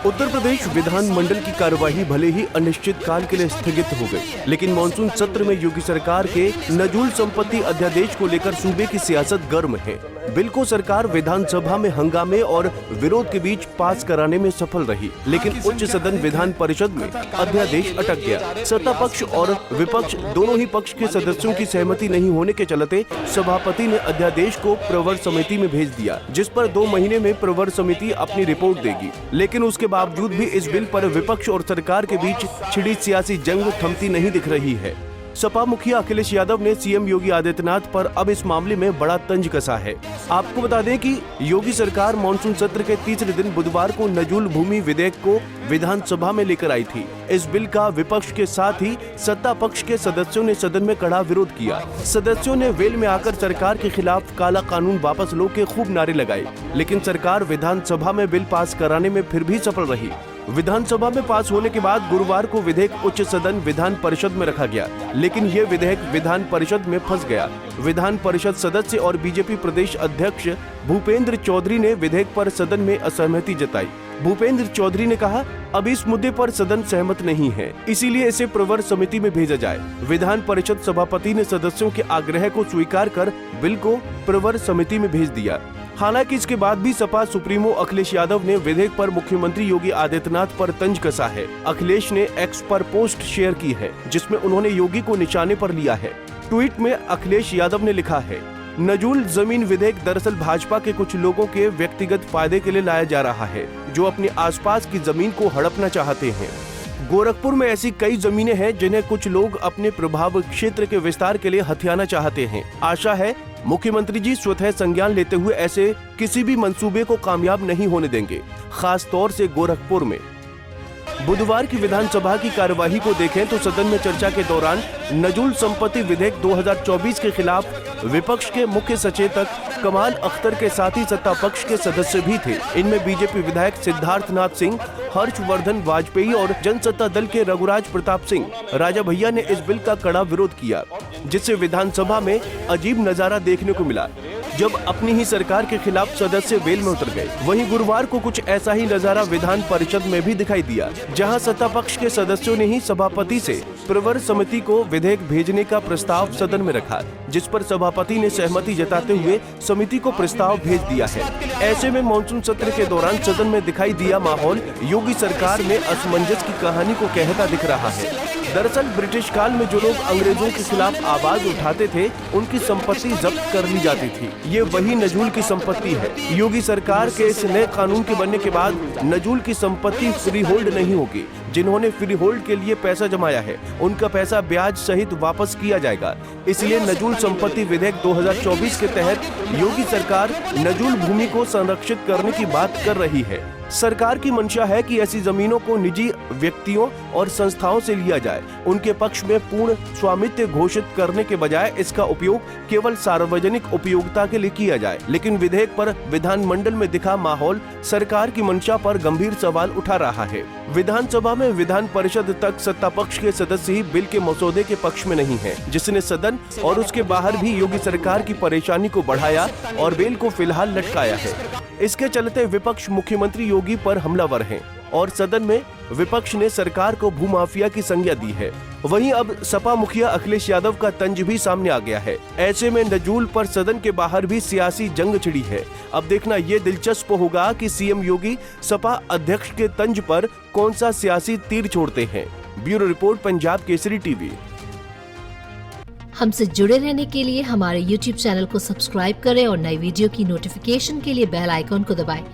उत्तर प्रदेश विधानमंडल की कार्यवाही भले ही अनिश्चित काल के लिए स्थगित हो गई, लेकिन मानसून सत्र में योगी सरकार के नजूल संपत्ति अध्यादेश को लेकर सूबे की सियासत गर्म है। बिल को सरकार विधानसभा में हंगामे और विरोध के बीच पास कराने में सफल रही, लेकिन उच्च सदन विधान परिषद में अध्यादेश अटक गया। सत्ता पक्ष और विपक्ष दोनों ही पक्ष के सदस्यों की सहमति नहीं होने के चलते सभापति ने अध्यादेश को प्रवर समिति में भेज दिया, जिस पर 2 महीने में प्रवर समिति अपनी रिपोर्ट देगी। लेकिन उसके बावजूद भी इस बिल पर विपक्ष और सरकार के बीच छिड़ी सियासी जंग थमती नहीं दिख रही है। सपा मुखिया अखिलेश यादव ने सीएम योगी आदित्यनाथ पर अब इस मामले में बड़ा तंज कसा है। आपको बता दें कि योगी सरकार मानसून सत्र के तीसरे दिन बुधवार को नजूल भूमि विधेयक को विधानसभा में लेकर आई थी। इस बिल का विपक्ष के साथ ही सत्ता पक्ष के सदस्यों ने सदन में कड़ा विरोध किया। सदस्यों ने वेल में आकर सरकार के खिलाफ काला कानून वापस लो के खूब नारे लगाए, लेकिन सरकार विधानसभा में बिल पास कराने में फिर भी सफल रही। विधानसभा में पास होने के बाद गुरुवार को विधेयक उच्च सदन विधान परिषद में रखा गया, लेकिन ये विधेयक विधान परिषद में फंस गया। विधान परिषद सदस्य और बीजेपी प्रदेश अध्यक्ष भूपेंद्र चौधरी ने विधेयक पर सदन में असहमति जताई। भूपेंद्र चौधरी ने कहा, अब इस मुद्दे पर सदन सहमत नहीं है, इसीलिए इसे प्रवर समिति में भेजा जाए। विधान परिषद सभापति ने सदस्यों के आग्रह को स्वीकार कर बिल को प्रवर समिति में भेज दिया। हालांकि इसके बाद भी सपा सुप्रीमो अखिलेश यादव ने विधेयक पर मुख्यमंत्री योगी आदित्यनाथ पर तंज कसा है। अखिलेश ने एक्स पर पोस्ट शेयर की है, जिसमें उन्होंने योगी को निशाने पर लिया है। ट्वीट में अखिलेश यादव ने लिखा है, नजूल जमीन विधेयक दरअसल भाजपा के कुछ लोगों के व्यक्तिगत फायदे के लिए लाया जा रहा है, जो अपने आसपास की जमीन को हड़पना चाहते हैं। गोरखपुर में ऐसी कई जमीनें हैं जिन्हें कुछ लोग अपने प्रभाव क्षेत्र के विस्तार के लिए हथियाना चाहते हैं। आशा है मुख्यमंत्री जी स्वतः संज्ञान लेते हुए ऐसे किसी भी मंसूबे को कामयाब नहीं होने देंगे, खास तौर से गोरखपुर में। बुधवार की विधानसभा की कार्यवाही को देखें तो सदन में चर्चा के दौरान नजूल संपत्ति विधेयक 2024 के खिलाफ विपक्ष के मुख्य सचेतक कमाल अख्तर के साथ ही सत्ता पक्ष के सदस्य भी थे। इनमें बीजेपी विधायक सिद्धार्थनाथ सिंह, हर्षवर्धन वाजपेयी और जनसत्ता दल के रघुराज प्रताप सिंह राजा भैया ने इस बिल का कड़ा विरोध किया, जिससे विधानसभा में अजीब नजारा देखने को मिला जब अपनी ही सरकार के खिलाफ सदस्य वेल में उतर गए। वहीं गुरुवार को कुछ ऐसा ही नजारा विधान परिषद में भी दिखाई दिया, जहां सत्ता पक्ष के सदस्यों ने ही सभापति से प्रवर समिति को विधेयक भेजने का प्रस्ताव सदन में रखा, जिस पर सभापति ने सहमति जताते हुए समिति को प्रस्ताव भेज दिया है। ऐसे में मानसून सत्र के दौरान सदन में दिखाई दिया माहौल योगी सरकार में असमंजस की कहानी को कहता दिख रहा है। दरअसल ब्रिटिश काल में जो लोग अंग्रेजों के खिलाफ आवाज उठाते थे, उनकी संपत्ति जब्त कर ली जाती थी। ये वही नजूल की संपत्ति है। योगी सरकार के इस नए कानून के बनने के बाद नजूल की संपत्ति फ्री होल्ड नहीं होगी। जिन्होंने फ्री होल्ड के लिए पैसा जमाया है, उनका पैसा ब्याज सहित वापस किया जाएगा। इसलिए नजूल संपत्ति विधेयक 2024 के तहत योगी सरकार नजूल भूमि को संरक्षित करने की बात कर रही है। सरकार की मंशा है कि ऐसी जमीनों को निजी व्यक्तियों और संस्थाओं से लिया जाए। उनके पक्ष में पूर्ण स्वामित्व घोषित करने के बजाय इसका उपयोग केवल सार्वजनिक उपयोगिता के लिए किया जाए। लेकिन विधेयक पर विधानमंडल में दिखा माहौल सरकार की मंशा पर गंभीर सवाल उठा रहा है। विधानसभा में विधान परिषद तक सत्ता पक्ष के सदस्य ही बिल के मसौदे के पक्ष में नहीं है, जिसने सदन और उसके बाहर भी योगी सरकार की परेशानी को बढ़ाया और बिल को फिलहाल लटकाया है। इसके चलते विपक्ष मुख्यमंत्री योगी पर हमलावर हैं और सदन में विपक्ष ने सरकार को भूमाफिया की संज्ञा दी है। वहीं अब सपा मुखिया अखिलेश यादव का तंज भी सामने आ गया है। ऐसे में नजूल पर सदन के बाहर भी सियासी जंग छिड़ी है। अब देखना ये दिलचस्प होगा कि सीएम योगी सपा अध्यक्ष के तंज पर कौन सा सियासी तीर छोड़ते हैं। Bureau report, Punjab Kesari TV. हमसे जुड़े रहने के लिए हमारे YouTube चैनल को सब्सक्राइब करें और नई वीडियो की नोटिफिकेशन के लिए बेल आइकॉन को दबाएं।